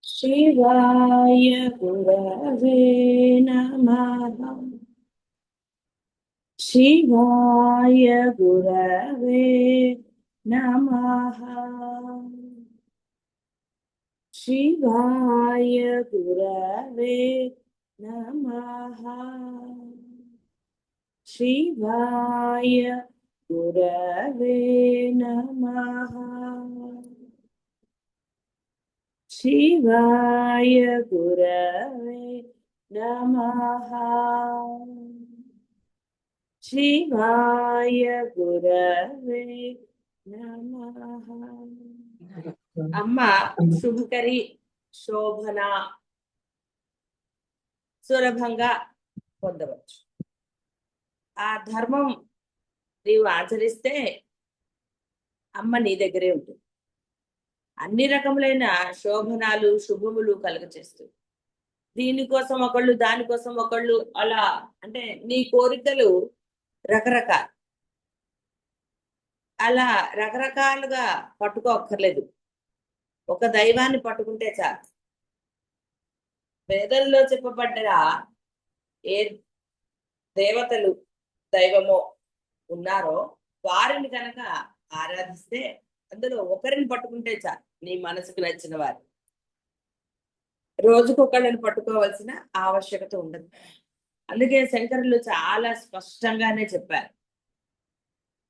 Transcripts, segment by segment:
शिवाय गुरवे नमः। शिवाय गुरवे नमः। शिवाय गुरवे नमः। शिवाय गुरवे नमः। शिवाय गुरवे नमः। शिवाय गुरवे नमः। అమ్మ శుభకరి, శోభన, సులభంగా పొందవచ్చు. ఆ ధర్మం నీవు ఆచరిస్తే అమ్మ నీ దగ్గరే ఉంటుంది. అన్ని రకములైన శోభనాలు, శుభములు కలుగచేస్తుంది. దీనికోసం ఒకళ్ళు, దానికోసం ఒకళ్ళు, అలా అంటే నీ కోరికలు రకరకాలు. అలా రకరకాలుగా పట్టుకోక్కర్లేదు, ఒక దైవాన్ని పట్టుకుంటే చాలు. వేదంలో చెప్పబడ్డ ఏ దేవతలు దైవమో ఉన్నారో వారిని కనుక ఆరాధిస్తే అందులో ఒకరిని పట్టుకుంటే చాలు, నీ మనసుకు నచ్చిన వారు. రోజుకొకళ్ళని పట్టుకోవాల్సిన ఆవశ్యకత ఉండదు. అందుకే శంకరులు చాలా స్పష్టంగానే చెప్పారు,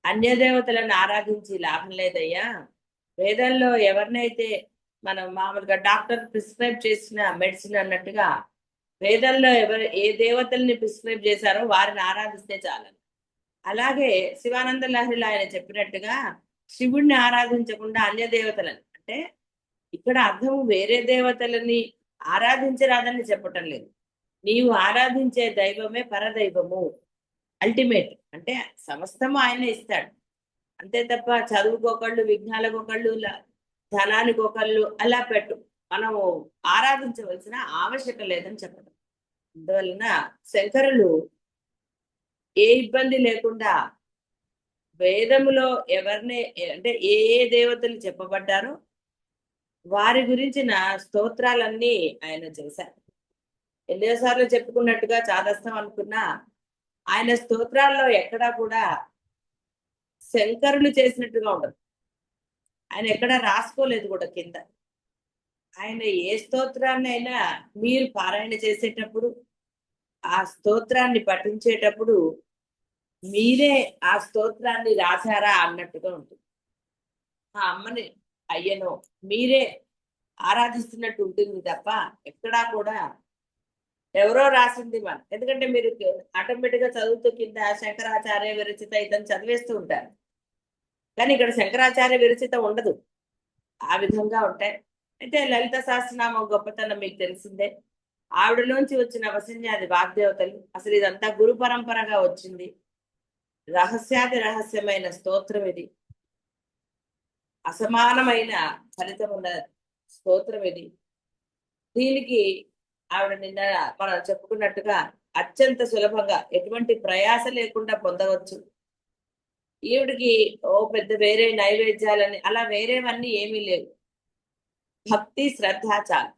అన్య దేవతలను ఆరాధించి లాభం లేదయ్యా. వేదంలో ఎవరినైతే మనం మామూలుగా డాక్టర్ ప్రిస్క్రైబ్ చేసిన మెడిసిన్ అన్నట్టుగా వేదంలో ఏ దేవతల్ని ప్రిస్క్రైబ్ చేశారో వారిని ఆరాధిస్తే చాలని. అలాగే శివానంద లహరిలో ఆయన చెప్పినట్టుగా శివుణ్ణి ఆరాధించకుండా అన్య దేవతలని, అంటే ఇక్కడ అర్థం వేరే దేవతలని ఆరాధించరాదని చెప్పటం లేదు. నీవు ఆరాధించే దైవమే పరదైవము, అల్టిమేట్. అంటే సమస్తము ఆయన ఇస్తాడు, అంతే తప్ప చదువుకోకళ్ళు, విఘ్నాలకొకళ్ళు, ధనానికొకళ్ళు అలా పెట్టు. మనం ఆరాధించవలసిన ఆవశ్యకత లేదని చెప్పడం. అందువలన శంకరులు ఏ ఇబ్బంది లేకుండా వేదములో ఎవరిని అంటే ఏ దేవతలు చెప్పబడ్డారో వారి గురించిన స్తోత్రాలన్నీ ఆయన చేశారు. ఎన్నోసార్లు చెప్పుకున్నట్టుగా చాదస్తం అనుకున్నా ఆయన స్తోత్రాల్లో ఎక్కడా కూడా శంకరులు చేసినట్టుగా ఉండదు. ఆయన ఎక్కడా రాసుకోలేదు కూడా కింద. ఆయన ఏ స్తోత్రాన్ని అయినా మీరు పారాయణ చేసేటప్పుడు, ఆ స్తోత్రాన్ని పఠించేటప్పుడు మీరే ఆ స్తోత్రాన్ని రాశారా అన్నట్టుగా ఉంటుంది. ఆ అమ్మని అయ్యనో మీరే ఆరాధిస్తున్నట్టు ఉంటుంది తప్ప ఎక్కడా కూడా ఎవరో రాసింది మన. ఎందుకంటే మీరు ఆటోమేటిక్ గా చదువుతూ కింద శంకరాచార్య విరచిత ఇతను చదివేస్తూ ఉంటారు, కానీ ఇక్కడ శంకరాచార్య విరచిత ఉండదు. ఆ విధంగా ఉంటాయి. అయితే లలిత సహస్రనామం గొప్పతనం మీకు తెలిసిందే. ఆవిడలోంచి వచ్చిన వసన్యాది వాగ్దేవతలు. అసలు ఇదంతా గురు పరంపరగా వచ్చింది. రహస్యాది రహస్యమైన స్తోత్రం ఇది, అసమానమైన ఫలితం ఉన్న స్తోత్రం ఇది. దీనికి ఆవిడ నిన్న మనం చెప్పుకున్నట్టుగా అత్యంత సులభంగా ఎటువంటి ప్రయాస లేకుండా పొందవచ్చు. ఈవిడికి ఓ పెద్ద వేరే నైవేద్యాలని అలా వేరేవన్నీ ఏమీ లేవు. భక్తి శ్రద్ధ చాలు,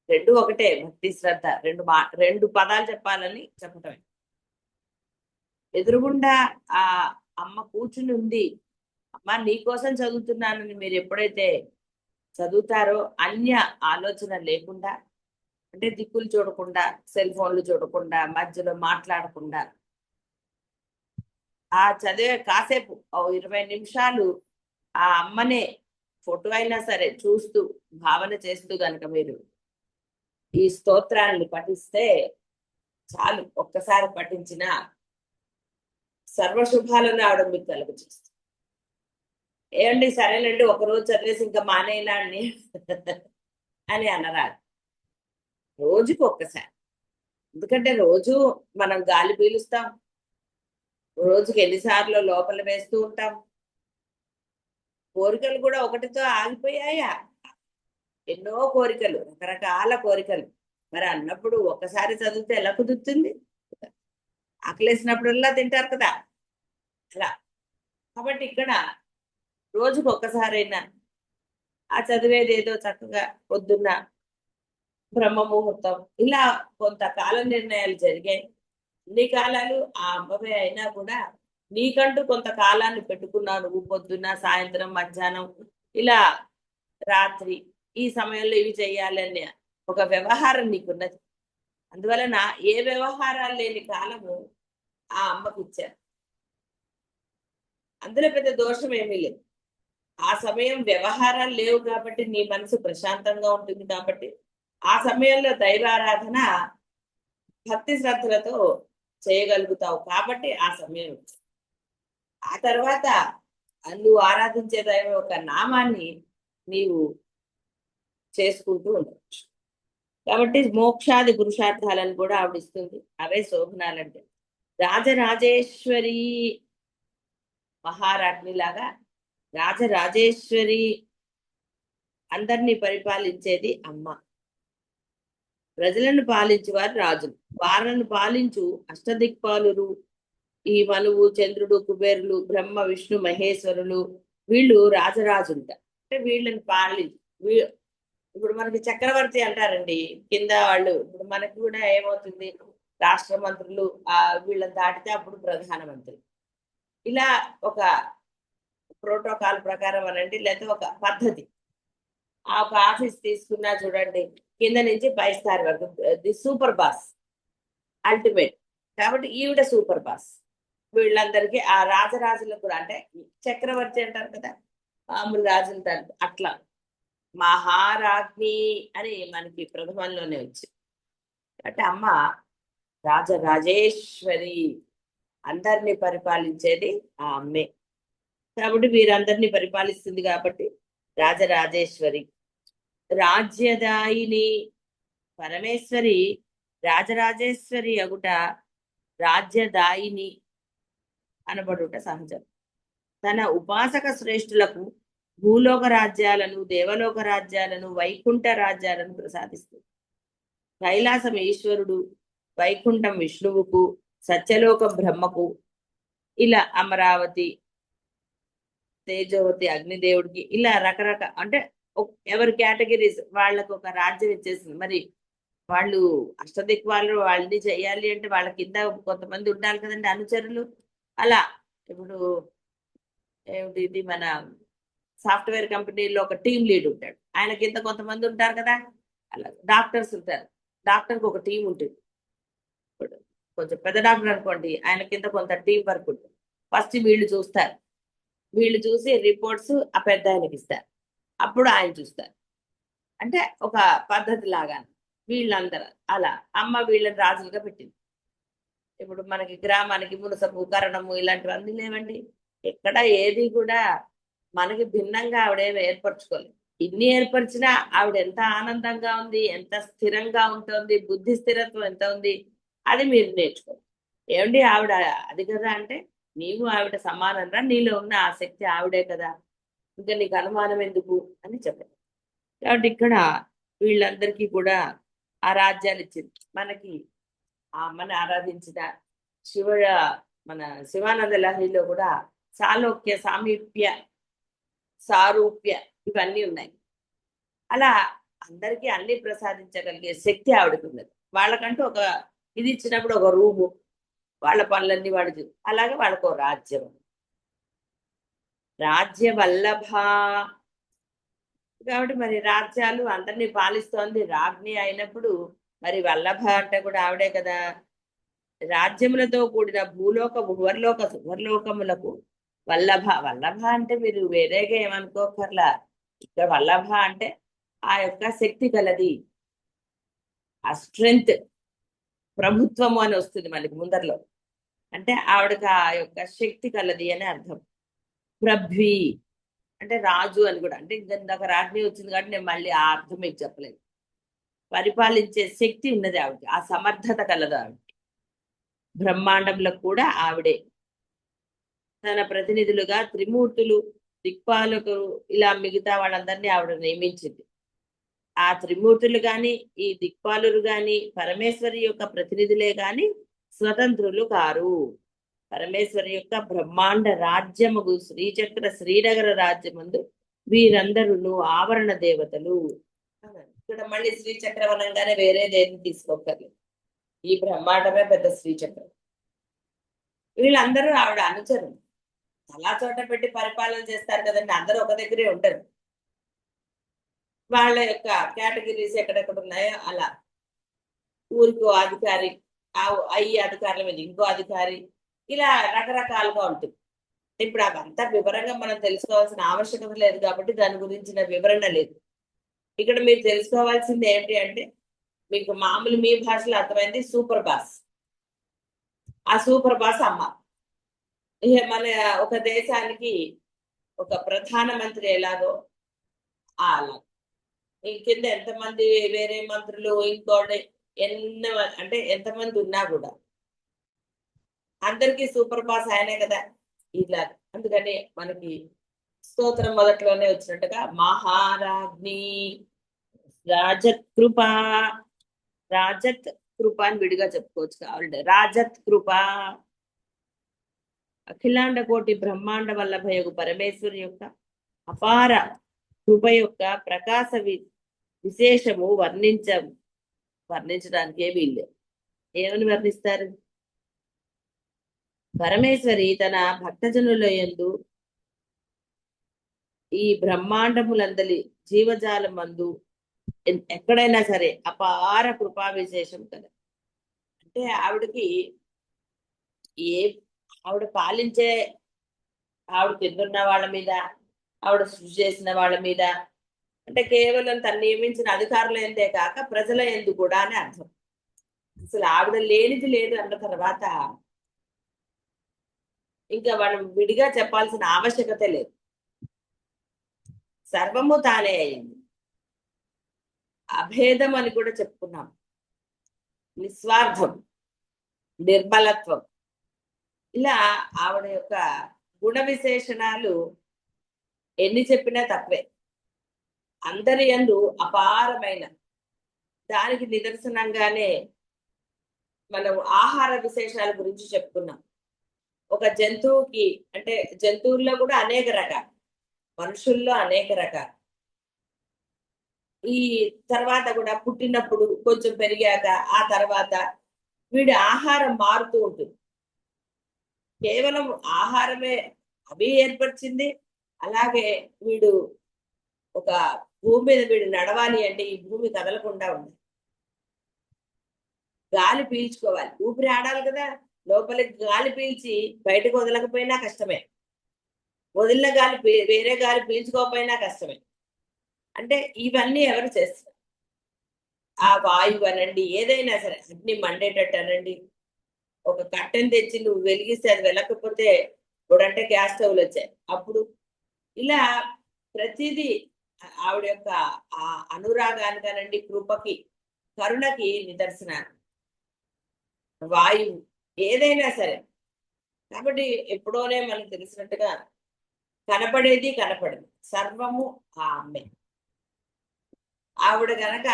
రెండు ఒకటే. భక్తి శ్రద్ధ రెండు పదాలు చెప్పాలని చెప్పటమే. ఎదురుగుండా ఆ అమ్మ కూర్చుని ఉంది. అమ్మ నీకోసం చదువుతున్నానని మీరు ఎప్పుడైతే చదువుతారో అన్య ఆలోచన లేకుండా, అంటే దిక్కులు చూడకుండా, సెల్ ఫోన్లు చూడకుండా, మధ్యలో మాట్లాడకుండా ఆ చదివే కాసేపు 20 నిమిషాలు ఆ అమ్మనే ఫోటో అయినా సరే చూస్తూ భావన చేస్తూ గనక మీరు ఈ స్తోత్రాన్ని పఠిస్తే చాలు. ఒక్కసారి పఠించిన సర్వశుభాలను ఆవిడ మీకు కలుగ చేస్తుంది. ఏమండి సరేనండి ఒకరోజు చదివేసి ఇంకా మానేలా అని అనరాదు. రోజుకి ఒక్కసారి. ఎందుకంటే రోజు మనం గాలి పీలుస్తాం, రోజుకి ఎన్నిసార్లు లోపల వేస్తూ ఉంటాం. కోరికలు కూడా ఒకటితో ఆగిపోయాయా? ఎన్నో కోరికలు, రకరకాల కోరికలు. మరి అన్నప్పుడు ఒక్కసారి చదివితే ఎలా కుదురుతుంది? ఆకలేసినప్పుడల్లా తింటారు కదా అలా. కాబట్టి ఇక్కడ రోజుకు ఒక్కసారైనా ఆ చదివేది ఏదో చక్కగా పొద్దున్న బ్రహ్మ ముహూర్తం, ఇలా కొంత కాల నిర్ణయాలు జరిగాయి. అన్ని కాలాలు ఆ అమ్మవే అయినా కూడా నీకంటూ కొంత కాలాన్ని పెట్టుకున్నావు. నువ్వు పొద్దున్న, సాయంత్రం, మధ్యాహ్నం, ఇలా రాత్రి, ఈ సమయంలో ఇవి చేయాలని ఒక వ్యవహారం నీకున్నది. అందువలన ఏ వ్యవహారాలు లేని కాలము ఆ అమ్మకి ఇచ్చారు. అందులో పెద్ద దోషం ఏమీ లేదు. ఆ సమయం వ్యవహారాలు లేవు కాబట్టి నీ మనసు ప్రశాంతంగా ఉంటుంది కాబట్టి ఆ సమయంలో దైవారాధన భక్తి శ్రద్ధలతో చేయగలుగుతావు కాబట్టి ఆ సమయం. ఆ తర్వాత నువ్వు ఆరాధించే దైవం యొక్క నామాన్ని నీవు చేసుకుంటూ ఉండవచ్చు. కాబట్టి మోక్షాది పురుషార్థాలను కూడా ఆవిడ ఇస్తుంది. అవే శోభనాలంటే. రాజరాజేశ్వరి మహారాజ్ఞిలాగా రాజరాజేశ్వరి అందరినీ పరిపాలించేది అమ్మ. ప్రజలను పాలించేవారు రాజులు. వారిని పాలించు అష్టదిక్పాలురు, ఈ మనువు, చంద్రుడు, కుబేరులు, బ్రహ్మ, విష్ణు, మహేశ్వరులు, వీళ్ళు రాజరాజుంట. అంటే వీళ్ళని ఇప్పుడు మనకి చక్రవర్తి అంటారండి కింద వాళ్ళు. ఇప్పుడు మనకి కూడా ఏమవుతుంది, రాష్ట్ర మంత్రులు వీళ్ళని దాటితే అప్పుడు ప్రధానమంత్రి. ఇలా ఒక ప్రోటోకాల్ ప్రకారం అనండి, లేకపోతే ఒక పద్ధతి. ఆ ఒక ఆఫీస్ తీసుకున్నా చూడండి, కింద నుంచి పై స్థాయి వరకు ది సూపర్ బాస్, అల్టిమేట్. కాబట్టి ఈవిడ సూపర్ బాస్ వీళ్ళందరికీ. ఆ రాజరాజులకు కూడా, అంటే చక్రవర్తి అంటారు కదా, మామూలు రాజులు అట్లా మహారాజ్ఞి అని మనకి ప్రథమంలోనే వచ్చింది. అంటే అమ్మ రాజరాజేశ్వరి, అందరినీ పరిపాలించేది ఆ అమ్మే. కాబట్టి వీరందరినీ పరిపాలిస్తుంది కాబట్టి రాజరాజేశ్వరి. రాజ్యదాయిని పరమేశ్వరి రాజరాజేశ్వరి అగుట రాజ్యదాయిని అనబడుట సహజం. తన ఉపాసక శ్రేష్ఠులకు భూలోక రాజ్యాలను, దేవలోక రాజ్యాలను, వైకుంఠ రాజ్యాలను ప్రసాదిస్తుంది. కైలాసం ఈశ్వరుడు, వైకుంఠం విష్ణువుకు, సత్యలోక బ్రహ్మకు, ఇలా అమరావతి, తేజవతి అగ్నిదేవుడికి, ఇలా రకరకాల, అంటే ఎవరి కేటగిరీస్ వాళ్ళకు ఒక రాజ్యం ఇచ్చేసింది. మరి వాళ్ళు అష్టదిక్పాలు వాళ్ళని చేయాలి అంటే వాళ్ళ కింద కొంతమంది ఉండాలి కదండి, అనుచరులు. అలా ఇప్పుడు ఏమిటి ఇది, మన సాఫ్ట్వేర్ కంపెనీలో ఒక టీం లీడ్ ఉంటాడు, ఆయన కింద కొంతమంది ఉంటారు కదా. అలా డాక్టర్స్ ఉంటారు, డాక్టర్కి ఒక టీం ఉంటుంది. ఇప్పుడు కొంచెం పెద్ద డాక్టర్ అనుకోండి, ఆయన కింద కొంత టీం వర్క్ ఉంటుంది. ఫస్ట్ వీళ్ళు చూస్తారు, వీళ్ళు చూసి రిపోర్ట్స్ ఆ పెద్ద ఆయనకి ఇస్తారు, అప్పుడు ఆయన చూస్తారు. అంటే ఒక పద్ధతి లాగా వీళ్ళందరూ. అలా అమ్మ వీళ్ళని రాజులుగా పెట్టింది. ఇప్పుడు మనకి గ్రామానికి మునసపు, కరణము ఇలాంటివన్నీ లేవండి. ఎక్కడ ఏది కూడా మనకి భిన్నంగా ఆవిడేమి ఏర్పరచుకోలేదు. ఇన్ని ఏర్పరిచినా ఆవిడ ఎంత ఆనందంగా ఉంది, ఎంత స్థిరంగా ఉంటుంది, బుద్ధి స్థిరత్వం ఎంత ఉంది, అది మీరు నేర్చుకోవాలి. ఏమండి ఆవిడ అది కదా అంటే, నీవు ఆవిడ సమానంగా, నీలో ఉన్న ఆ శక్తి ఆవిడే కదా, ఇంకా నీకు అనుమానం ఎందుకు అని చెప్పారు. కాబట్టి ఇక్కడ వీళ్ళందరికీ కూడా ఆ రాజ్యాలు ఇచ్చింది. మనకి ఆ అమ్మని ఆరాధించిన శివ, మన శివానంద లహరిలో కూడా సాలోక్య, సామీప్య, సారూప్య ఇవన్నీ ఉన్నాయి. అలా అందరికీ అన్ని ప్రసాదించగలిగే శక్తి ఆవిడకున్నది. వాళ్ళకంటూ ఒక ఇది ఇచ్చినప్పుడు ఒక రూము, వాళ్ళ పనులన్నీ వాడు, అలాగే వాళ్ళకు రాజ్యం. రాజ్య వల్లభ కాబట్టి మరి రాజ్యాలు అందరినీ పాలిస్తోంది రాజ్ఞి అయినప్పుడు, మరి వల్లభ అంటే కూడా ఆవిడే కదా. రాజ్యములతో కూడిన భూలోక భువర్లోక సువర్లోకములకు వల్లభ. వల్లభ అంటే మీరు వేరేగా ఏమనుకోకర్లా, ఇక్కడ వల్లభ అంటే ఆ యొక్క శక్తి కలది, ఆ స్ట్రెంగ్త్, ప్రభుత్వము అని వస్తుంది మనకి ముందరలో. అంటే ఆవిడకి ఆ యొక్క శక్తి కలది అని అర్థం. ప్రభ్వి అంటే రాజు అని కూడా. అంటే ఇందాక రాజ్ఞి వచ్చింది కాబట్టి నేను మళ్ళీ ఆ అర్థం మీకు చెప్పలేదు. పరిపాలించే శక్తి ఉన్నది ఆవిడకి, ఆ సమర్థత కలదు ఆవిడ. బ్రహ్మాండంలో కూడా ఆవిడే. తన ప్రతినిధులుగా త్రిమూర్తులు, దిక్పాలకులు, ఇలా మిగతా వాళ్ళందరినీ ఆవిడ నియమించింది. ఆ త్రిమూర్తులు గాని, ఈ దిక్పాలురు గాని పరమేశ్వరి యొక్క ప్రతినిధులే గాని స్వతంత్రులు కారు. పరమేశ్వరి యొక్క బ్రహ్మాండ రాజ్యముగు శ్రీచక్ర శ్రీనగర రాజ్యమందు వీరందరూ ఆవరణ దేవతలు. ఇక్కడ మళ్ళీ శ్రీచక్రం అనగానే వేరేదేది తీసుకోకర్లేదు, ఈ బ్రహ్మాండమే పెద్ద శ్రీచక్రం. వీళ్ళందరూ ఆవిడ అనుచరులు, చాలా చోట పెట్టి పరిపాలన చేస్తారు కదండి, అందరూ ఒక దగ్గరే ఉంటారు. వాళ్ళ యొక్క కేటగిరీస్ ఎక్కడెక్కడ ఉన్నాయో అలా ఊరికో అధికారి, ఈ అధికారుల మీద ఇంకో అధికారి, ఇలా రకరకాలుగా ఉంటుంది. ఇప్పుడు అవంతా వివరంగా మనం తెలుసుకోవాల్సిన ఆవశ్యకత లేదు కాబట్టి దాని గురించిన వివరణ లేదు. ఇక్కడ మీరు తెలుసుకోవాల్సింది ఏంటి అంటే, మీకు మామూలు మీ భాషలో అర్థమైంది సూపర్ బాస్. ఆ సూపర్ బాస్ అమ్మ. మన ఒక దేశానికి ఒక ప్రధానమంత్రి ఎలాగో అలా ఈ కింద ఎంతమంది వేరే మంత్రులు ఇంకోటి అంటే ఎంతమంది ఉన్నా కూడా అందరికీ సూపర్ బాస్ ఆయనే కదా. ఇలా అందుకని మనకి స్తోత్రం మొదట్లోనే వచ్చినట్టుగా మహారాజ్ని రాజత్ కృప, రాజత్ కృప అని విడిగా చెప్పుకోవచ్చు కావాలంటే. రాజత్ కృప అఖిలాండ కోటి బ్రహ్మాండ వల్లభయోగు పరమేశ్వరి యొక్క అపార కృప యొక్క ప్రకాశ విశేషము వర్ణించడానికి ఏమీ లేదు. ఏమని వర్ణిస్తారు? పరమేశ్వరి తన భక్తజనుల యందు ఈ బ్రహ్మాండములందలి జీవజాలం మందు ఎక్కడైనా సరే అపార కృపా విశేషం కదా. అంటే ఆవిడకి ఆవిడ పాలించే, ఆవిడ కిందున్న వాళ్ళ మీద, ఆవిడ సృష్టి చేసిన వాళ్ళ మీద, అంటే కేవలం తను నియమించిన అధికారుల ఎందే కాక ప్రజల ఎందు కూడా అని అర్థం. అసలు ఆవిడ లేనిది లేదు అన్న తర్వాత ఇంకా మనం విడిగా చెప్పాల్సిన ఆవశ్యకత లేదు. సర్వము తానే అయింది. అభేదం అని కూడా చెప్పుకున్నాం. నిస్వార్థం, నిర్మలత్వం, ఇలా ఆవిడ యొక్క గుణ విశేషణాలు ఎన్ని చెప్పినా తప్పే. అందరి యందు అపారమైన, దానికి నిదర్శనంగానే మనం ఆహార విశేషాల గురించి చెప్పుకున్నాం. ఒక జంతువుకి, అంటే జంతువుల్లో కూడా అనేక రకాలు, మనుషుల్లో అనేక రకాలు. ఈ తర్వాత కూడా పుట్టినప్పుడు కొంచెం పెరిగాక ఆ తర్వాత వీడి ఆహారం మారుతూ ఉంటుంది. కేవలం ఆహారమే అవి ఏర్పరిచింది. అలాగే వీడు ఒక భూమి మీద వీడు నడవాలి అంటే ఈ భూమి కదలకుండా ఉంది, గాలి పీల్చుకోవాలి, ఊపిరి ఆడాలి కదా. లోపలికి గాలి పీల్చి బయటకు వదలకపోయినా కష్టమే, వదిలిన గాలి వేరే గాలి పీల్చుకోకపోయినా కష్టమే. అంటే ఇవన్నీ ఎవరు చేస్తారు? ఆ వాయువు అనండి, ఏదైనా సరే, అగ్ని మండేటట్టు అనండి, ఒక కట్టెను తెచ్చి నువ్వు వెలిగిస్తే అది వెళ్ళకపోతే ఇప్పుడంటే గ్యాస్ స్టవ్లు వచ్చాయి అప్పుడు, ఇలా ప్రతిదీ ఆవిడ యొక్క ఆ అనురాగానికనండి, కృపకి, కరుణకి నిదర్శనాలు వాయువు, ఏదైనా సరే. కాబట్టి ఎప్పుడోనే మనకు తెలిసినట్టుగా కనపడేది కనపడదు, సర్వము ఆ అమ్మే. ఆవిడ గనక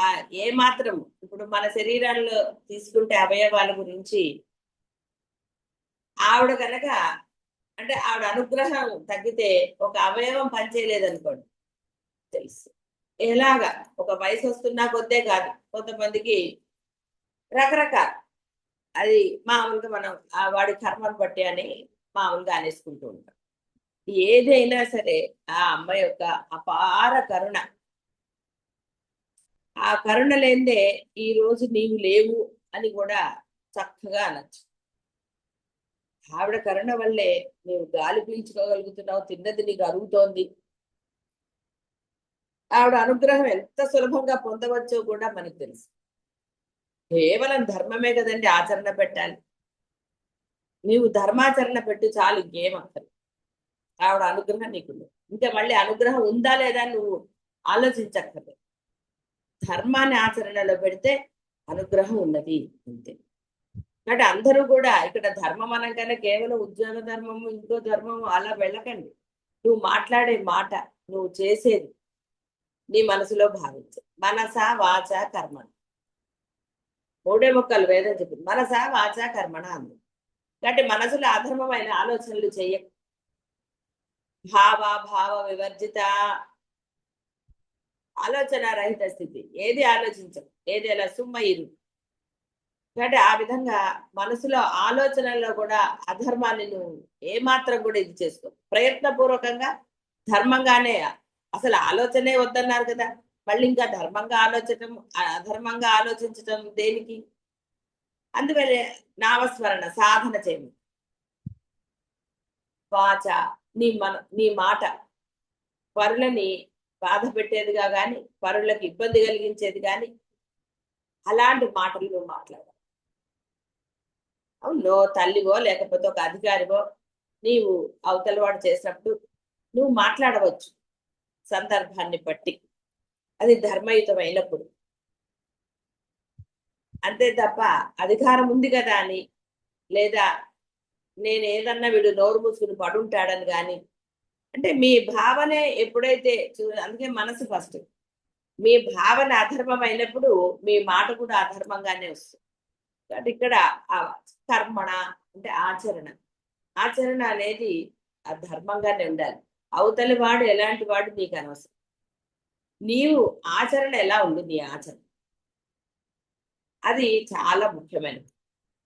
ఆ ఏ మాత్రం ఇప్పుడు మన శరీరాల్లో తీసుకుంటే అవయవాల గురించి ఆవిడ కనుక, అంటే ఆవిడ అనుగ్రహం తగ్గితే ఒక అవయవం పనిచేయలేదనుకోండి తెలుసు. ఎలాగా ఒక వయసు వస్తున్నా కొద్దే కాదు, కొంతమందికి రకరకాల, అది మామూలుగా మనం ఆ వాడి కర్మను బట్టి అని మామూలుగా అనేసుకుంటూ ఉంటాం. ఏదైనా సరే ఆ అమ్మ యొక్క అపార కరుణ, ఆ కరుణ లేదే ఈ రోజు నీవు లేవు అని కూడా చక్కగా అనొచ్చు. ఆవిడ కరుణ వల్లే నీవు గాలి పీల్చుకోగలుగుతున్నావు, తిన్నది నీకు అరుగుతోంది. ఆవిడ అనుగ్రహం ఎంత సులభంగా పొందవచ్చో కూడా మనకు తెలుసు. కేవలం ధర్మమే కదండి ఆచరణ పెట్టాలి. నీవు ధర్మాచరణ పెట్టు చాలు, ఇంకేం అక్కర్లేదు. ఆవిడ అనుగ్రహం నీకుంది. ఇంకా మళ్ళీ అనుగ్రహం ఉందా లేదా నువ్వు ఆలోచించక్కర్లేదు. ధర్మాన్ని ఆచరణలో పెడితే అనుగ్రహం ఉన్నది అంతే. కాబట్టి అందరూ కూడా ఇక్కడ ధర్మం అనగానే కేవలం ఉద్యోగ ధర్మము, ఇంకో ధర్మము అలా వెళ్ళకండి. నువ్వు మాట్లాడే మాట, నువ్వు చేసేది నీ మనసులో భావించు. మనస వాచ కర్మణ, మూడే ముక్కలు వేదం చెప్పింది. మనస వాచ కర్మణ అంది. కాబట్టి మనసులో అధర్మమైన ఆలోచనలు చెయ్య. భావ వివర్జిత, ఆలోచన రహిత స్థితి. ఏది ఆలోచించం, ఏది ఎలా సుమ్మయిరు. కాబట్టి ఆ విధంగా మనసులో ఆలోచనల్లో కూడా అధర్మాన్ని నువ్వు ఏమాత్రం కూడా ఇది చేసుకో. ప్రయత్నపూర్వకంగా ధర్మంగానే, అసలు ఆలోచనే వద్దన్నారు కదా, మళ్ళీ ఇంకా ధర్మంగా ఆలోచన అధర్మంగా ఆలోచించటం దేనికి? అందువల్లే నామస్మరణ సాధన చేయండి. వాచ, నీ మాట పరులని బాధ పెట్టేదిగా గాని, పరులకు ఇబ్బంది కలిగించేది గాని అలాంటి మాటలు నువ్వు మాట్లాడాలి. అవును, తల్లివో లేకపోతే ఒక అధికారివో నీవు అవతల వాడు చేసినప్పుడు నువ్వు మాట్లాడవచ్చు సందర్భాన్ని బట్టి, అది ధర్మయుతమైనప్పుడు. అంతే తప్ప అధికారం ఉంది కదా అని, లేదా నేను ఏదన్నా వీడు నోరు మూసుకుని పడుంటాడని కానీ, అంటే మీ భావనే ఎప్పుడైతే అందుకే మనసు ఫస్ట్. మీ భావన అధర్మం అయినప్పుడు మీ మాట కూడా అధర్మంగానే వస్తుంది. కాబట్టి ఇక్కడ ఆ కర్మణ అంటే ఆచరణ, ఆచరణ అనేది ఆ ధర్మంగానే ఉండాలి. అవతలి వాడు ఎలాంటి వాడు నీకు అనవసరం. నీవు ఆచరణ ఎలా ఉంది, నీ ఆచరణ అది చాలా ముఖ్యమైనది.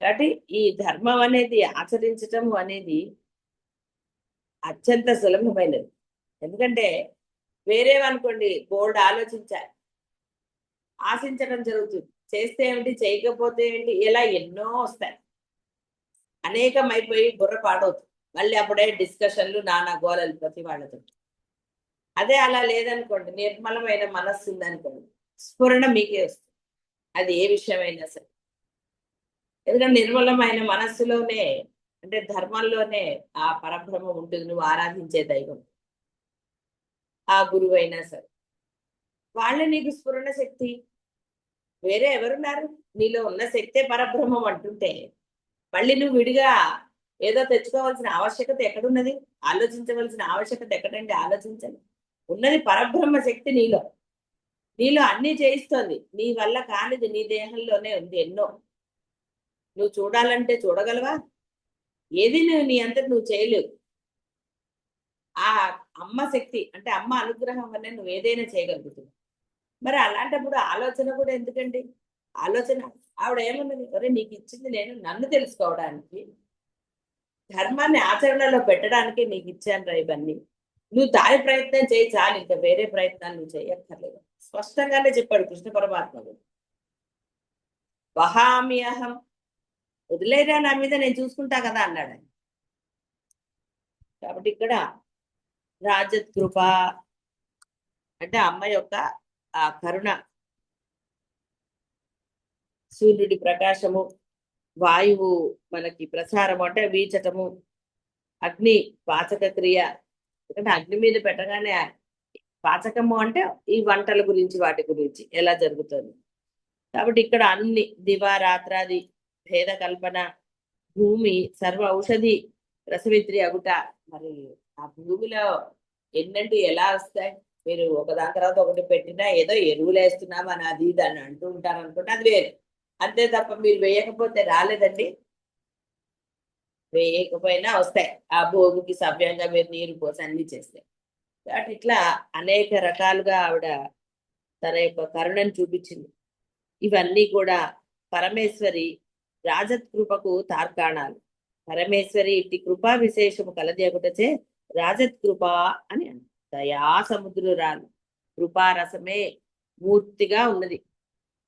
కాబట్టి ఈ ధర్మం అనేది ఆచరించటం అనేది అత్యంత సులభమైనది. ఎందుకంటే వేరేవనుకోండి బోర్డు ఆలోచించాలి, ఆశించడం జరుగుతుంది. చేస్తే ఏమిటి, చేయకపోతే ఏంటి, ఇలా ఎన్నో వస్తాయి. అనేకమైపోయి బుర్ర పాడవుతుంది. మళ్ళీ అప్పుడే డిస్కషన్లు, నానా గోలలు ప్రతి వాళ్ళతో. అదే అలా లేదనుకోండి, నిర్మలమైన మనస్సు ఉందనుకోండి, స్ఫురణ మీకే వస్తుంది. అది ఏ విషయమైనా సరే. ఎందుకంటే నిర్మలమైన మనస్సులోనే, అంటే ధర్మంలోనే ఆ పరబ్రహ్మం ఉంటుంది, నువ్వు ఆరాధించే దైవం. ఆ గురువు అయినా సరే వాళ్ళే నీకు స్ఫురణ శక్తి. వేరే ఎవరున్నారు? నీలో ఉన్న శక్తే పరబ్రహ్మం అంటుంటే మళ్ళీ నువ్వు విడిగా ఏదో తెచ్చుకోవాల్సిన ఆవశ్యకత ఎక్కడున్నది? ఆలోచించవలసిన ఆవశ్యకత ఎక్కడండి? ఆలోచించండి. ఉన్నది పరబ్రహ్మ శక్తి నీలో. నీలో అన్ని చేయిస్తోంది. నీ వల్ల కానిది నీ దేహంలోనే ఉంది ఎన్నో. నువ్వు చూడాలంటే చూడగలవా? ఏది నువ్వు నీ అంతటి నువ్వు చేయలేవు. ఆ అమ్మ శక్తి అంటే అమ్మ అనుగ్రహం వల్ల నువ్వు ఏదైనా చేయగలుగుతున్నావు. మరి అలాంటప్పుడు ఆలోచన కూడా ఎందుకండి? ఆలోచన ఆవిడ ఏమన్నది? ఒరే నీకు ఇచ్చింది నేను నన్ను తెలుసుకోవడానికి, ధర్మాన్ని ఆచరణలో పెట్టడానికి నీకు ఇచ్చాను రా ఇవన్నీ. నువ్వు దాని ప్రయత్నం చేయి చాలు, ఇంకా వేరే ప్రయత్నాలు నువ్వు చేయక్కర్లేదు. స్పష్టంగానే చెప్పాడు కృష్ణ పరమాత్ముడు. వహామి అహం, వదిలేరా నా మీద, నేను చూసుకుంటా కదా అన్నాడు ఆయన. కాబట్టి ఇక్కడ రాజత్ కృప అంటే అమ్మ యొక్క ఆ కరుణ, సూర్యుడి ప్రకాశము, వాయువు మనకి ప్రసారం అంటే వీచటము, అగ్ని పాచక క్రియ. ఎందుకంటే అగ్ని మీద పెట్టగానే పాచకము అంటే ఈ వంటల గురించి, వాటి గురించి ఎలా జరుగుతుంది. కాబట్టి ఇక్కడ అన్ని దివారాత్రాది భేద కల్పన, భూమి సర్వ ఔషధి రసవిత్రి అగుట. మరి ఆ భూమిలో ఎన్నంటి ఎలా వస్తాయి? మీరు ఒకదాని తర్వాత ఒకటి పెట్టినా ఏదో ఎరువులు వేస్తున్నాం అని అది ఇది అని అంటూ ఉంటారు అనుకుంటే అది వేరు. అంతే తప్ప మీరు వేయకపోతే రాలేదండి. వేయకపోయినా వస్తాయి. ఆ భూమికి సవ్యంగా మీరు నీరు పోసి అన్ని చేస్తాయి. కాబట్టి ఇట్లా అనేక రకాలుగా ఆవిడ తన యొక్క కరుణను చూపించింది. ఇవన్నీ కూడా పరమేశ్వరి రాజత్ కృపకు తార్కాణాలు. పరమేశ్వరి ఇట్టి కృపా విశేషము కలదేగుటచే రాజత్ కృప అని దయా సముద్రురాలు, కృపారసమే మూర్తిగా ఉన్నది.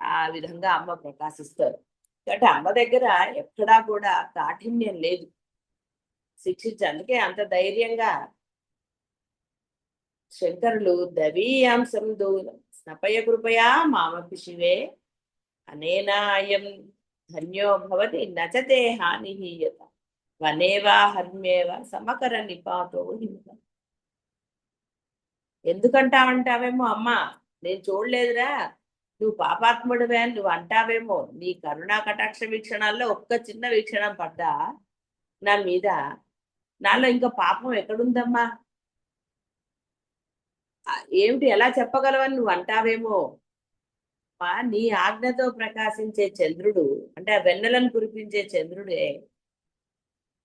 ఆ విధంగా అమ్మ ప్రకాశిస్తారు. కాబట్టి అమ్మ దగ్గర ఎక్కడా కూడా కాఠిన్యం లేదు శిక్షించి. అందుకే అంత ధైర్యంగా శంకరులు దవీయాంశం దూలం స్నపయ కృపయా మామపి శివే అనేనా అయం ధన్యో భవతి నచతే హానిహీయత వనేవా హర్మేవ సమకర నిపాతో హింస. ఎందుకంటావంటావేమో అమ్మ, నేను చూడలేదురా, నువ్వు పాపాత్ముడివే అని నువ్వు అంటావేమో. నీ కరుణా కటాక్ష వీక్షణాల్లో ఒక్క చిన్న వీక్షణం పడ్డా నా మీద, నాలో ఇంకా పాపం ఎక్కడుందమ్మా, ఏమిటి ఎలా చెప్పగలవని నువ్వు అంటావేమో. నీ ఆజ్ఞతో ప్రకాశించే చంద్రుడు అంటే ఆ వెన్నెలను కురిపించే చంద్రుడే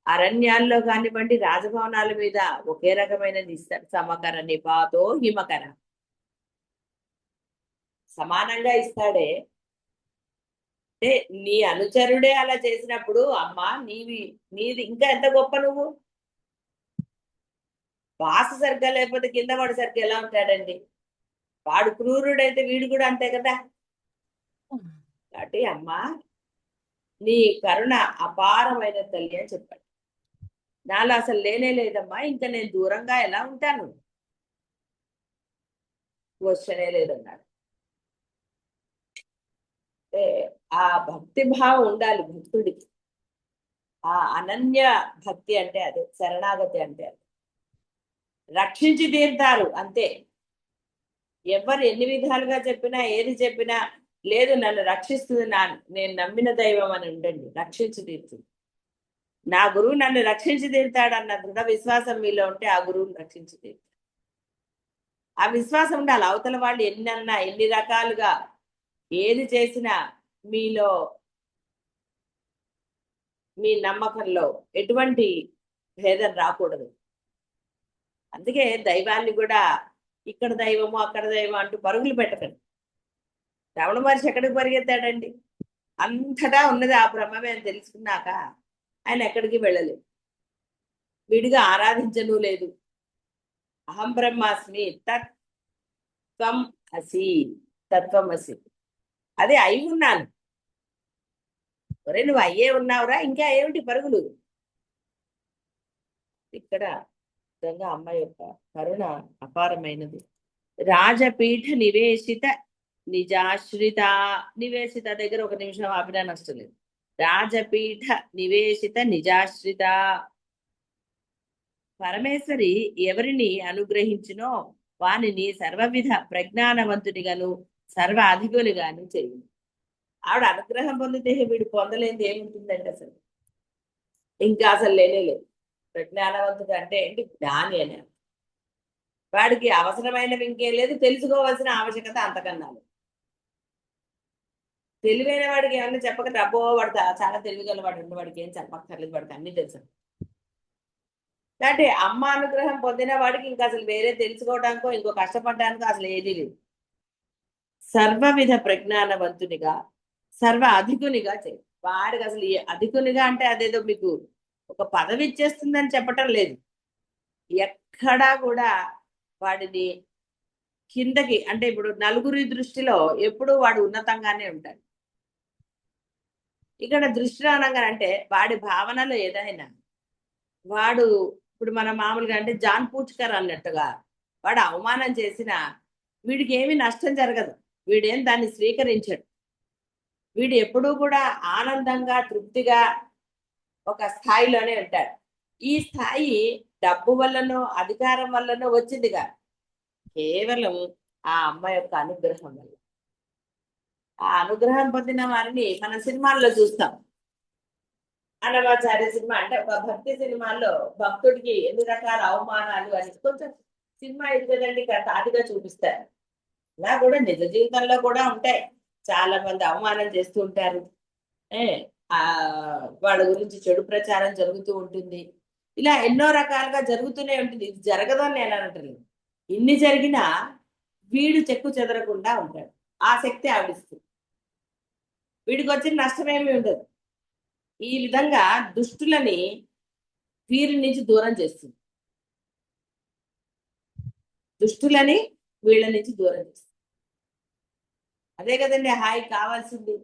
అరణ్యాల్లో కానివ్వండి, రాజభవనాల మీద ఒకే రకమైనది ఇస్తాడు. సమకర నిపాతో హిమకర. సమానంగా ఇస్తాడే. అంటే నీ అనుచరుడే అలా చేసినప్పుడు అమ్మా నీది ఇంకా ఎంత గొప్ప నువ్వు. బాస్ సరిగ్గా లేకపోతే కింద వాడు సరిగ్గా ఎలా ఉంటాడండి? వాడు క్రూరుడైతే వీడు కూడా అంతే కదా. కాబట్టి అమ్మా నీ కరుణ అపారమైన తల్లి అని చెప్పాడు. నాలో అసలు లేనే లేదమ్మా, ఇంకా నేను దూరంగా ఎలా ఉంటాను, క్వశ్చనే లేదన్నాడు. అంటే ఆ భక్తి భావం ఉండాలి భక్తుడికి. ఆ అనన్య భక్తి అంటే అదే, శరణాగతి అంటే అదే. రక్షించి తీరుతారు అంతే. ఎవరు ఎన్ని విధాలుగా చెప్పినా ఏది చెప్పినా లేదు నన్ను రక్షిస్తుంది నేను నమ్మిన దైవం అని ఉండండి, రక్షించి తీరుతుంది. నా గురువు నన్ను రక్షించి తీరుతాడన్న దృఢ విశ్వాసం మీలో ఉంటే ఆ గురువుని రక్షించి తీరుతాడు. ఆ విశ్వాసం ఉండాలి. అవతల వాళ్ళు ఎన్నన్నా ఎన్ని రకాలుగా ఏది చేసినా మీలో మీ నమ్మకంలో ఎటువంటి భేదం రాకూడదు. అందుకే దైవాన్ని కూడా ఇక్కడ దైవము అక్కడ దైవం అంటూ పరుగులు పెట్టకండి. రమణ మహర్షి ఎక్కడికి పరిగెత్తాడండి? అంతటా ఉన్నది ఆ బ్రహ్మమే అని తెలుసుకున్నాక ఆయన ఎక్కడికి వెళ్ళలేదు. విడిగా ఆరాధించను లేదు. అహం బ్రహ్మాస్మి తత్వం అసి, తత్వం అసి, అదే అయి ఉన్నాను. ఒరే నువ్వు అయ్యే ఉన్నావురా, ఇంకా ఏమిటి పరుగులు? ఇక్కడ నిజంగా అమ్మ యొక్క కరుణ అపారమైనది. రాజపీఠ నివేశిత నిజాశ్రిత. నివేశిత దగ్గర ఒక నిమిషం ఆపినా నష్టం లేదు. రాజపీఠ నివేశిత నిజాశ్రిత. పరమేశ్వరి ఎవరిని అనుగ్రహించినో వానిని సర్వవిధ ప్రజ్ఞానవంతునిగాను సర్వ అధికునిగాను చేయింది. ఆవిడ అనుగ్రహం పొందితే వీడు పొందలేనిది ఏముంటుందండి అసలు? ఇంకా అసలు లేనే లేదు. ప్రజ్ఞానవంతుడు అంటే ఏంటి? జ్ఞాని అని. వాడికి అవసరమైనవి ఇంకేం లేదు, తెలుసుకోవాల్సిన ఆవశ్యకత అంతకన్నా లేదు. తెలివైన వాడికి ఏమన్నా చెప్పక డబ్బో వాడు చాలా తెలివిగల వాడు ఉండి వాడికి ఏం చెప్పక్కర్లేదు, వాడికి అన్ని తెలుసు. అంటే అమ్మ అనుగ్రహం పొందిన వాడికి ఇంకా అసలు వేరే తెలుసుకోవడానికో ఇంకో కష్టపడడానికో అసలు ఏదీ లేదు. సర్వవిధ ప్రజ్ఞానవంతునిగా సర్వ అధికునిగా చేయి. వాడికి అసలు అధికునిగా అంటే అదేదో మీకు ఒక పదవి ఇచ్చేస్తుందని చెప్పటం లేదు. ఎక్కడా కూడా వాడిని కిందకి, అంటే ఇప్పుడు నలుగురి దృష్టిలో ఎప్పుడూ వాడు ఉన్నతంగానే ఉంటాడు. ఇక్కడ దృష్టిలో అనగానే అంటే వాడి భావనలో ఏదైనా వాడు ఇప్పుడు మన మామూలుగా అంటే జాన్ పూచ్కర్ అన్నట్టుగా వాడు అవమానం చేసినా వీడికి ఏమీ నష్టం జరగదు. వీడేం దాన్ని స్వీకరించడు. వీడు ఎప్పుడూ కూడా ఆనందంగా తృప్తిగా ఒక స్థాయిలోనే ఉంటాడు. ఈ స్థాయి డబ్బు వల్లనో అధికారం వల్లనో వచ్చిందిగా, కేవలం ఆ అమ్మ యొక్క అనుగ్రహం వల్ల. ఆ అనుగ్రహం పొందిన వారిని మన సినిమాల్లో చూస్తాం. అన్నమాచార్య సినిమా అంటే ఒక భక్తి సినిమాల్లో భక్తుడికి ఎన్ని రకాల అవమానాలు అని కొంచెం సినిమా ఇది కదండి తాటిగా చూపిస్తారు. ఇలా కూడా నిజ జీవితంలో కూడా ఉంటాయి. చాలా మంది అవమానం చేస్తూ ఉంటారు. ఆ వాళ్ళ గురించి చెడు ప్రచారం జరుగుతూ ఉంటుంది. ఇలా ఎన్నో రకాలుగా జరుగుతూనే ఉంటుంది. ఇది జరగదని నేను అనట్లేదు. ఇన్ని జరిగినా వీడు చెక్కు చెదరకుండా ఉంటాడు. ఆ శక్తి ఆవిడిస్తుంది. వీడికి వచ్చిన నష్టమేమీ ఉండదు. ఈ విధంగా దుష్టులని వీరి నుంచి దూరం చేస్తుంది. దుష్టులని వీళ్ళ నుంచి దూరం చేస్తుంది. అదే కదండి హాయి కావాల్సింది.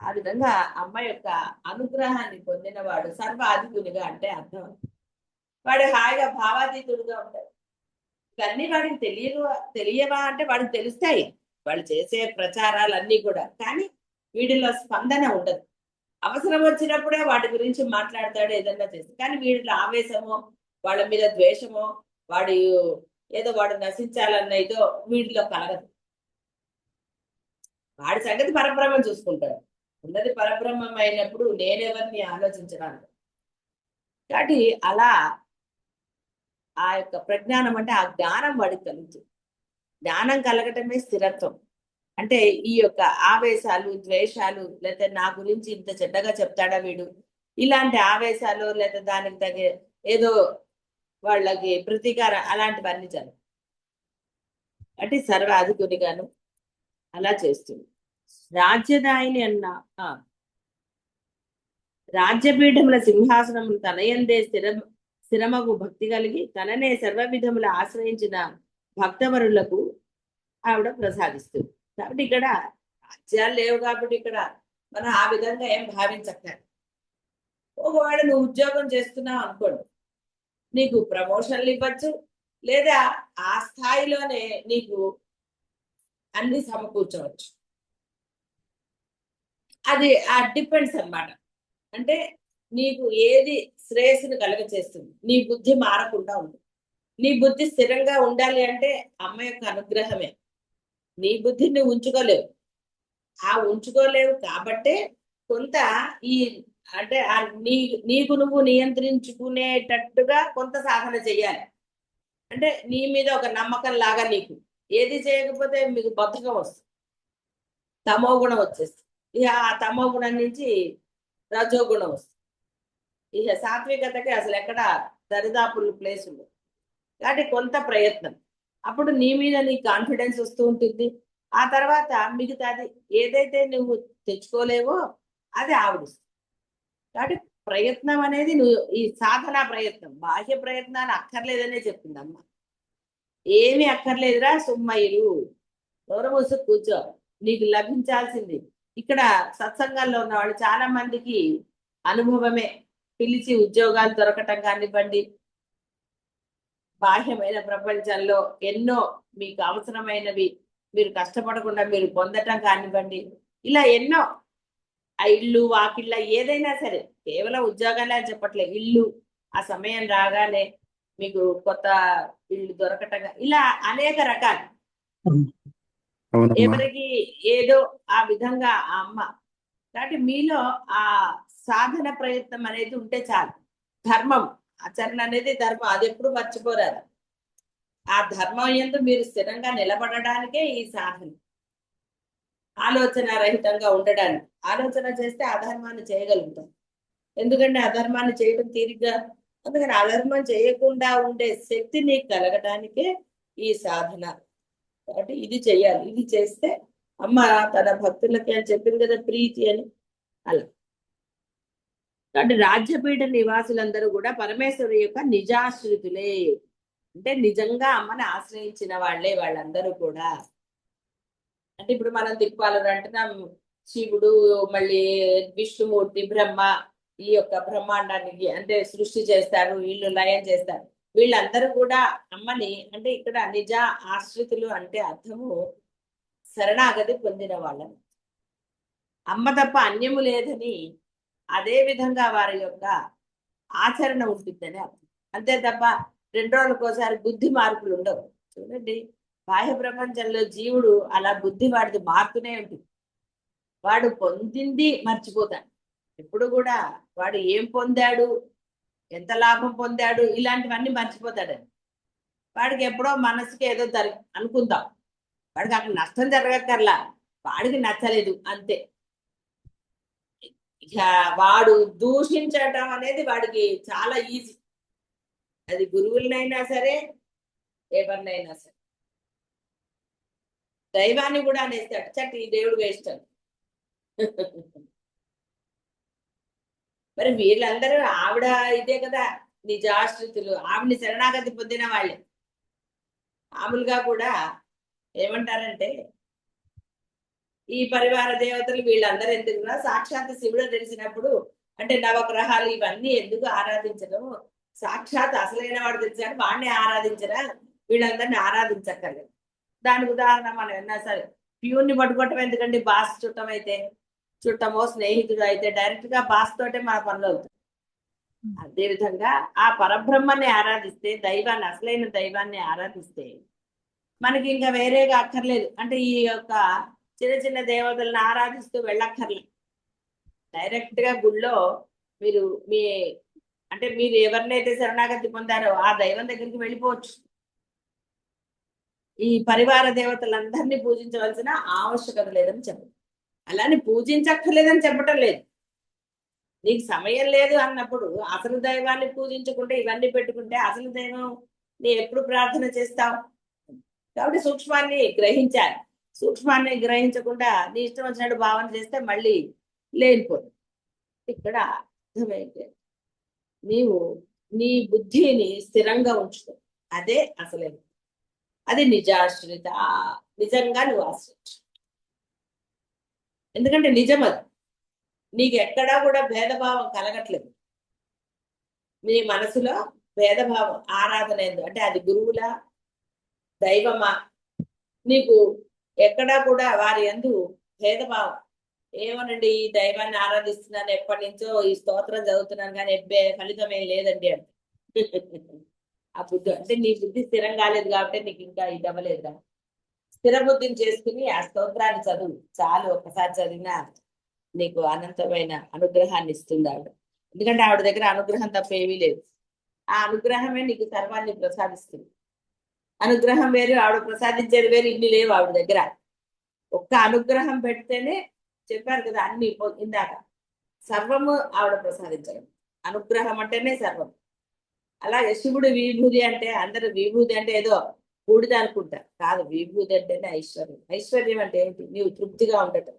ఆ విధంగా అమ్మ యొక్క అనుగ్రహాన్ని పొందినవాడు సర్వాధికునిగా అంటే అర్థం. వాడు హాయిగా భావాతీతుడుగా ఉంటాడు. ఇవన్నీ వాడికి తెలియవా అంటే వాడికి తెలుస్తాయి, వాళ్ళు చేసే ప్రచారాలన్నీ కూడా. కానీ వీడిలో స్పందన ఉండదు. అవసరం వచ్చినప్పుడే వాటి గురించి మాట్లాడతాడు, ఏదన్నా చేస్తాడు. కానీ వీడిలో ఆవేశమో వాళ్ళ మీద ద్వేషమో వాడు ఏదో వాడు నశించాలన్న ఏదో వీడిలో కలగదు. వాడి సంగతి పరబ్రహ్మం చూసుకుంటాడు. ఉన్నది పరబ్రహ్మం అయినప్పుడు నేనెవరిని ఆలోచించడానికి. కాబట్టి అలా ఆ యొక్క ప్రజ్ఞానం అంటే ఆ జ్ఞానం వాడికి కలుగుతుంది. జ్ఞానం కలగటమే స్థిరత్వం. అంటే ఈ యొక్క ఆవేశాలు ద్వేషాలు లేకపోతే నా గురించి ఇంత చెడ్డగా చెప్తాడా వీడు, ఇలాంటి ఆవేశాలు లేదా దానికి తగ్గ ఏదో వాళ్ళకి ప్రతీకారం అలాంటివన్నీ జరగవు. అంటే సర్వాధికునిగాను అలా చేస్తుంది. రాజ్యదాయిని అన్న రాజ్యపీఠముల సింహాసనములు తనయందే స్థిరమగు భక్తి కలిగి తననే సర్వ విధముల ఆశ్రయించిన భక్తవరులకు ఆవిడ ప్రసాదిస్తుంది. కాబట్టి ఇక్కడ రాజ్యాలు లేవు కాబట్టి ఇక్కడ మనం ఆ విధంగా ఏం భావించక్కర్లేదు. ఒకవేళ నువ్వు ఉద్యోగం చేస్తున్నావు అనుకోండి, నీకు ప్రమోషన్లు ఇవ్వచ్చు, లేదా ఆ స్థాయిలోనే నీకు అన్ని సమకూర్చవచ్చు. అది డిపెండ్స్ అన్నమాట. అంటే నీకు ఏది శ్రేయస్సును కలుగ చేస్తుంది, నీ బుద్ధి మారకుండా ఉంది. నీ బుద్ధి స్థిరంగా ఉండాలి అంటే అమ్మ యొక్క అనుగ్రహమే. నీ బుద్ధిని ఉంచుకోలేవు. ఉంచుకోలేవు కాబట్టే కొంత ఈ అంటే నీకు నువ్వు నియంత్రించుకునేటట్టుగా కొంత సాధన చెయ్యాలి. అంటే నీ మీద ఒక నమ్మకం లాగా నీకు ఏది చేయకపోతే మీకు బద్ధకం వస్తుంది, తమో గుణం వచ్చేస్తుంది. ఇక ఆ తమో గుణం నుంచి రజో గుణం వస్తుంది. ఇక సాత్వికతకి అసలు ఎక్కడ దరిదాపులు ప్లేస్ ఉండదు. కాబట్టి కొంత ప్రయత్నం, అప్పుడు నీ మీద నీ కాన్ఫిడెన్స్ వస్తూ ఉంటుంది. ఆ తర్వాత మిగతాది ఏదైతే నువ్వు తెచ్చుకోలేవో అది ఆవిడిస్తుంది. కాబట్టి ప్రయత్నం అనేది నువ్వు ఈ సాధన ప్రయత్నం, బాహ్య ప్రయత్నాలు అక్కర్లేదనే చెప్తుంది అమ్మ. ఏమి అక్కర్లేదురా సుమ్మయ్యలు, నోరు మూసు కూర్చో, నీకు లభించాల్సింది. ఇక్కడ సత్సంగాల్లో ఉన్నవాళ్ళు చాలా మందికి అనుభవమే. పిలిచి ఉద్యోగాలు దొరకటం కానివ్వండి, బాహ్యమైన ప్రపంచంలో ఎన్నో మీకు అవసరమైనవి మీరు కష్టపడకుండా మీరు పొందటం కానివ్వండి, ఇలా ఎన్నో ఆ ఇల్లు వాకిళ్ళ ఏదైనా సరే, కేవలం ఉద్యోగాలే అని చెప్పట్లేదు, ఇల్లు ఆ సమయం రాగానే మీకు కొత్త ఇల్లు దొరకటం, ఇలా అనేక రకాలు. ఎవరికి ఏదో ఆ విధంగా ఆ అమ్మ. కాబట్టి మీలో ఆ సాధన ప్రయత్నం అనేది ఉంటే చాలు. ధర్మం ఆచరణ అనేది ధర్మం, అది ఎప్పుడు మర్చిపోరాదు. ఆ ధర్మం యందు మీరు స్థిరంగా నిలబడడానికే ఈ సాధన. ఆలోచన రహితంగా ఉండడానికి. ఆలోచన చేస్తే అధర్మాన్ని చేయగలుగుతాం. ఎందుకంటే అధర్మాన్ని చేయడం తీరిగ్గా, అందుకని అధర్మం చేయకుండా ఉండే శక్తి నీకు కలగటానికే ఈ సాధన. కాబట్టి ఇది చెయ్యాలి. ఇది చేస్తే అమ్మ తన భక్తులకి అని చెప్పింది కదా ప్రీతి అని, అలా. కాబట్టి రాజ్యపీఠ నివాసులందరూ కూడా పరమేశ్వరు యొక్క నిజాశ్రితులే. అంటే నిజంగా అమ్మని ఆశ్రయించిన వాళ్ళే వాళ్ళందరూ కూడా. అంటే ఇప్పుడు మనం దిక్పాలను అంటున్నాం, శివుడు, మళ్ళీ విష్ణుమూర్తి, బ్రహ్మ, ఈ యొక్క బ్రహ్మాండానికి అంటే సృష్టి చేస్తారు, వీళ్ళు లయం చేస్తారు. వీళ్ళందరూ కూడా అమ్మని, అంటే ఇక్కడ నిజ ఆశ్రితులు అంటే అర్థము శరణాగతి పొందిన వాళ్ళని. అమ్మ తప్ప అన్యము లేదని, అదే విధంగా వారి యొక్క ఆచరణ ఉంటుందని అర్థం. అంతే తప్ప 2 రోజులకోసారి బుద్ధి మార్పులు ఉండవు. చూడండి, బాహ్య ప్రపంచంలో జీవుడు అలా బుద్ధి వాడిది మారుతూనే ఉంటుంది. వాడు పొందింది మర్చిపోతాడు. ఎప్పుడు కూడా వాడు ఏం పొందాడు, ఎంత లాభం పొందాడు, ఇలాంటివన్నీ మర్చిపోతాడని. వాడికి ఎప్పుడో మనసుకి ఏదో అనుకుందాం, వాడికి అక్కడ నష్టం జరగక్కర్లా, వాడికి నచ్చలేదు అంతే. ఇక వాడు దూషించటం అనేది వాడికి చాలా ఈజీ. అది గురువులనైనా సరే, ఎవరినైనా సరే. దైవాన్ని కూడా అనేస్తాడు, చట్టి ఈ దేవుడు వేస్ట్ అని. మరి వీళ్ళందరూ ఆవిడ ఇదే కదా నిజాశ్రితులు, ఆవిడని శరణాగతి పొందిన వాళ్ళే. మామూలుగా కూడా ఏమంటారంటే, ఈ పరివార దేవతలు వీళ్ళందరూ ఎందుకురా, సాక్షాత్ శివుడు తెలిసినప్పుడు అంటే నవగ్రహాలు ఇవన్నీ ఎందుకు ఆరాధించడం, సాక్షాత్ అసలైన వాడు తెలిసాడు వాడిని ఆరాధించరా, వీళ్ళందరినీ ఆరాధించక్కర్లేదు. దానికి ఉదాహరణ మనం ఎన్నా సరే ప్యూన్ని పట్టుకోవటం ఎందుకండి, బాస్ చుట్టం అయితే, చుట్టమో స్నేహితుడు అయితే డైరెక్ట్ గా బాస్ తోటే మన పనులు అవుతాయి. అదేవిధంగా ఆ పరబ్రహ్మాన్ని ఆరాధిస్తే, దైవాన్ని, అసలైన దైవాన్ని ఆరాధిస్తే మనకి ఇంకా వేరేగా అక్కర్లేదు. అంటే ఈ యొక్క చిన్న చిన్న దేవతలను ఆరాధిస్తూ వెళ్ళక్కర్లేదు. డైరెక్ట్ గా గుళ్ళో మీరు అంటే మీరు ఎవరినైతే శరణాగతి పొందారో ఆ దైవం దగ్గరికి వెళ్ళిపోవచ్చు. ఈ పరివార దేవతలందరినీ పూజించవలసిన ఆవశ్యకత లేదని చెప్పదు. అలానే పూజించక్కర్లేదని చెప్పటం లేదు. నీకు సమయం లేదు అన్నప్పుడు అసలు దైవాన్ని పూజించుకుంటే, ఇవన్నీ పెట్టుకుంటే అసలు దైవం నీ ఎప్పుడు ప్రార్థన చేస్తావు? కాబట్టి సూక్ష్మాన్ని గ్రహించాలి. సూక్ష్మాన్ని గ్రహించకుండా నీ ఇష్టం వచ్చినట్టు భావన చేస్తే మళ్ళీ లేనిపోదు. ఇక్కడ అర్థమైతే నీవు నీ బుద్ధిని స్థిరంగా ఉంచుకో, అదే అసలైన, అది నిజాశ్రిత. నిజంగా నువ్వు ఆశ్రయించు, ఎందుకంటే నిజం అది. నీకు ఎక్కడా కూడా భేదభావం కలగట్లేదు. నీ మనసులో భేదభావం ఆరాధన ఏందో అంటే అది గురువులా దైవమా, నీకు ఎక్కడా కూడా వారి యందు భేదభావం ఏమోనండి, ఈ దైవాన్ని ఆరాధిస్తున్నాను ఎప్పటి నుంచో, ఈ స్తోత్రం చదువుతున్నాను కానీ ఎబ్బే ఫలితం ఏం లేదండి అంటే ఆ బుద్ధి అంటే నీ బుద్ధి స్థిరం కాలేదు కాబట్టి నీకు ఇంకా ఇది అవ్వలేదురా. స్థిర బుద్ధిని చేసుకుని ఆ స్తోత్రాన్ని చదువు చాలు. ఒక్కసారి చదివినా నీకు అనంతమైన అనుగ్రహాన్ని ఇస్తుంది ఆవిడ. ఎందుకంటే ఆవిడ దగ్గర అనుగ్రహం తప్ప ఏమీ లేదు. ఆ అనుగ్రహమే నీకు సర్వాన్ని ప్రసాదిస్తుంది. అనుగ్రహం వేరు, ఆవిడ ప్రసాదించేది వేరు, ఇన్ని లేవు ఆవిడ దగ్గర. ఒక్క అనుగ్రహం పెడితేనే చెప్పారు కదా అన్ని ఇందాక, సర్వము ఆవిడ ప్రసాదించడం. అనుగ్రహం అంటేనే సర్వం. అలాగే శివుడు విభూది అంటే అందరూ విభూది అంటే ఏదో బూడిద అనుకుంటారు, కాదు. విభూది అంటేనే ఐశ్వర్యం. ఐశ్వర్యం అంటే ఏంటి? నీవు తృప్తిగా ఉండటం,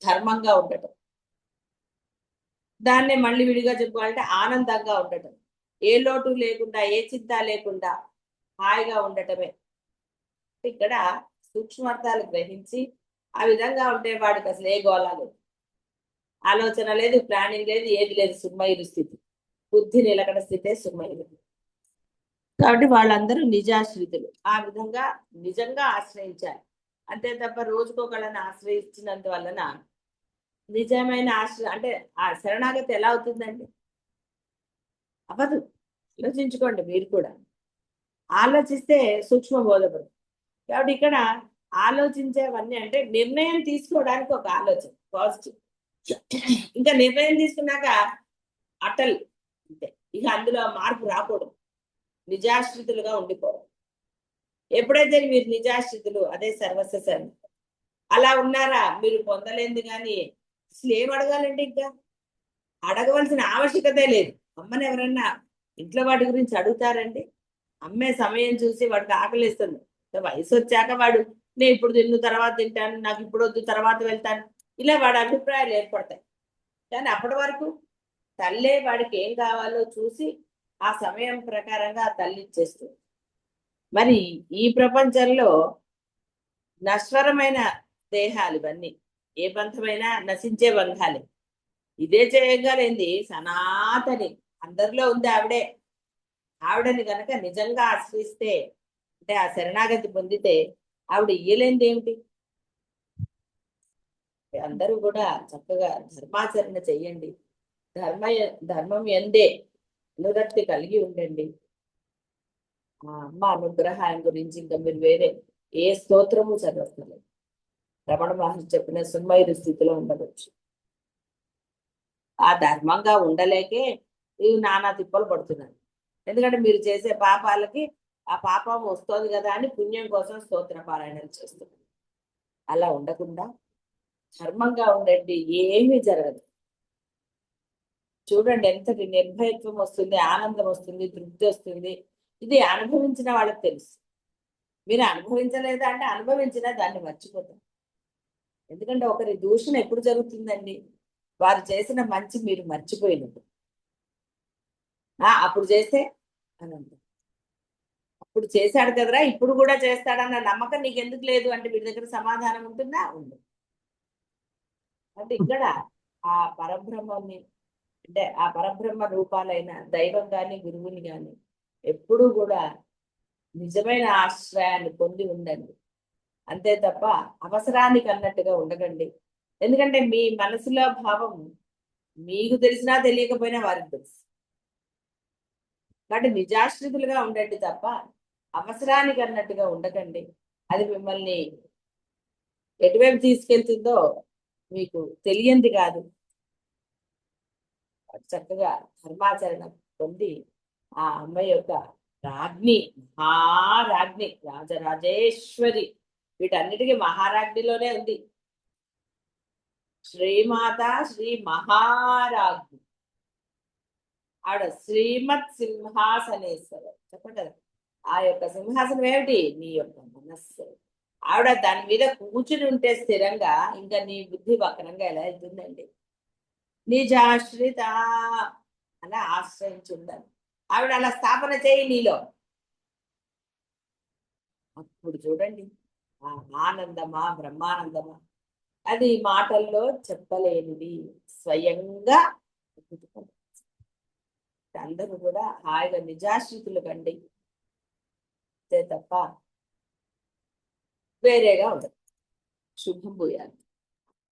ధర్మంగా ఉండటం. దాన్నే మళ్ళీ విడిగా చెప్పుకోవాలంటే ఆనందంగా ఉండటం, ఏ లోటు లేకుండా, ఏ చింత లేకుండా హాయిగా ఉండటమే. ఇక్కడ సూక్ష్మార్థాలు గ్రహించి ఆ విధంగా ఉంటే వాడికి అసలు ఏ గోళ లేదు, ఆలోచన లేదు, ప్లానింగ్ లేదు, ఏది లేదు. సుమ్మయుడు స్థితి, బుద్ధి నిలకడ స్థితే సుమ్మయుడు. కాబట్టి వాళ్ళందరూ నిజాశ్రితులు. ఆ విధంగా నిజంగా ఆశ్రయించాలి. అంతే తప్ప రోజుకొకళ్ళని ఆశ్రయించినంత వలన నిజమైన ఆశ్రయం అంటే ఆ శరణాగతి ఎలా అవుతుందండి? అవ్వదు. ఆలోచించుకోండి మీరు కూడా. ఆలోచిస్తే సూక్ష్మ బోధపడు. కాబట్టి ఇక్కడ ఆలోచించేవన్నీ అంటే నిర్ణయం తీసుకోవడానికి ఒక ఆలోచన పాజిటివ్. ఇంకా నిర్ణయం తీసుకున్నాక అటల్ అంతే, ఇక అందులో మార్పు రాకూడదు. నిజాశ్రితులుగా ఉండిపోవడం. ఎప్పుడైతే మీరు నిజాశ్రితులు, అదే సర్వస్వ శరణం. అలా ఉన్నారా? మీరు పొందలేదు కానీ అసలు ఏం అడగాలండి? ఇంకా అడగవలసిన ఆవశ్యకతే లేదు. అమ్మని ఎవరన్నా ఇంట్లో వాటి గురించి అడుగుతారండి? అమ్మే సమయం చూసి వాడికి ఆకలిస్తుంది. వయసు వచ్చాక వాడు నేను ఇప్పుడు తిన్ను తర్వాత తింటాను, నాకు ఇప్పుడు వద్దు తర్వాత వెళ్తాను, ఇలా వాడి అభిప్రాయాలు ఏర్పడతాయి. కానీ అప్పటి వరకు తల్లే వాడికి ఏం కావాలో చూసి ఆ సమయం ప్రకారంగా ఆ తల్లి ఇచ్చేస్తుంది. మరి ఈ ప్రపంచంలో నశ్వరమైన దేహాలు ఇవన్నీ, ఏ బంధమైనా నశించే బంధాలే. ఇదే చేయగలిగింది సనాతని, అందరిలో ఉంది ఆవిడే. ఆవిడని గనక నిజంగా ఆశ్రయిస్తే, అంటే ఆ శరణాగతి పొందితే ఆవిడ ఇయ్యలేనిది ఏమిటి? అందరూ కూడా చక్కగా ధర్మాచరణ చెయ్యండి. ధర్మం ఎందే అనురక్తి కలిగి ఉండండి. ఆ అమ్మ అనుగ్రహం గురించి ఇంకా మీరు వేరే ఏ స్తోత్రము చదవట్లేదు. రమణ మహర్షి చెప్పిన సున్మయుడి స్థితిలో ఉండవచ్చు. ఆ ధర్మంగా ఉండలేకే ఇవి నానా తిప్పలు పడుతున్నాను. ఎందుకంటే మీరు చేసే పాపాలకి ఆ పాపం వస్తుంది కదా అని పుణ్యం కోసం స్తోత్ర పారాయణలు చేస్తున్నారు. అలా ఉండకుండా ధర్మంగా ఉండండి, ఏమీ జరగదు. చూడండి ఎంతటి నిర్భయత్వం వస్తుంది, ఆనందం వస్తుంది, తృప్తి వస్తుంది. ఇది అనుభవించిన వాళ్ళకి తెలుసు. మీరు అనుభవించలేదా అంటే అనుభవించినా దాన్ని మర్చిపోతాం. ఎందుకంటే ఒకరి దూషణ ఎప్పుడు జరుగుతుందండి? వారు చేసిన మంచి మీరు మర్చిపోయినప్పుడు. అప్పుడు చేస్తే అనంత, అప్పుడు చేశాడు కదరా ఇప్పుడు కూడా చేస్తాడన్న నమ్మకం నీకు ఎందుకు లేదు అంటే వీడి దగ్గర సమాధానం ఉంటుందా? ఉంది. అంటే ఇక్కడ ఆ పరబ్రహ్మాన్ని, అంటే ఆ పరబ్రహ్మ రూపాలైన దైవం కానీ గురువుని కానీ ఎప్పుడూ కూడా నిజమైన ఆశ్రయాన్ని పొంది ఉండండి. అంతే తప్ప అవసరానికి అన్నట్టుగా ఉండకండి. ఎందుకంటే మీ మనసులో భావం మీకు తెలిసినా తెలియకపోయినా వారికి తెలుసు. కాబట్టి నిజాశ్రితులుగా ఉండండి తప్ప అవసరానికి అన్నట్టుగా ఉండకండి. అది మిమ్మల్ని ఎటువైపు తీసుకెళ్తుందో మీకు తెలియంది కాదు. చక్కగా ధర్మాచరణ పొంది ఆ అమ్మ యొక్క రాజ్ఞి, మహారాజ్ఞి, రాజరాజేశ్వరి, వీటన్నిటికీ మహారాజ్ఞిలోనే ఉంది. శ్రీమాత శ్రీ మహారాజ్ఞి, ఆవిడ శ్రీమత్ సింహాసనేశ్వర చెప్పండి కదా. ఆ యొక్క సింహాసనం ఏమిటి? నీ యొక్క మనస్సు. ఆవిడ దాని మీద కూర్చుని ఉంటే స్థిరంగా, ఇంకా నీ బుద్ధి వక్రంగా ఎలా వెళ్తుందండి? నిజాశ్రిత అలా ఆశ్రయించి ఉండాలి. ఆవిడ అలా స్థాపన చేయి నీలో. అప్పుడు చూడండి ఆ ఆనందమా బ్రహ్మానందమా, అది మాటల్లో చెప్పలేనిది, స్వయంగా అందరూ కూడా హాయిగా నిజాశ్రితులు కండి, అంతే తప్ప వేరేగా ఉండదు. శుభం భూయాలు.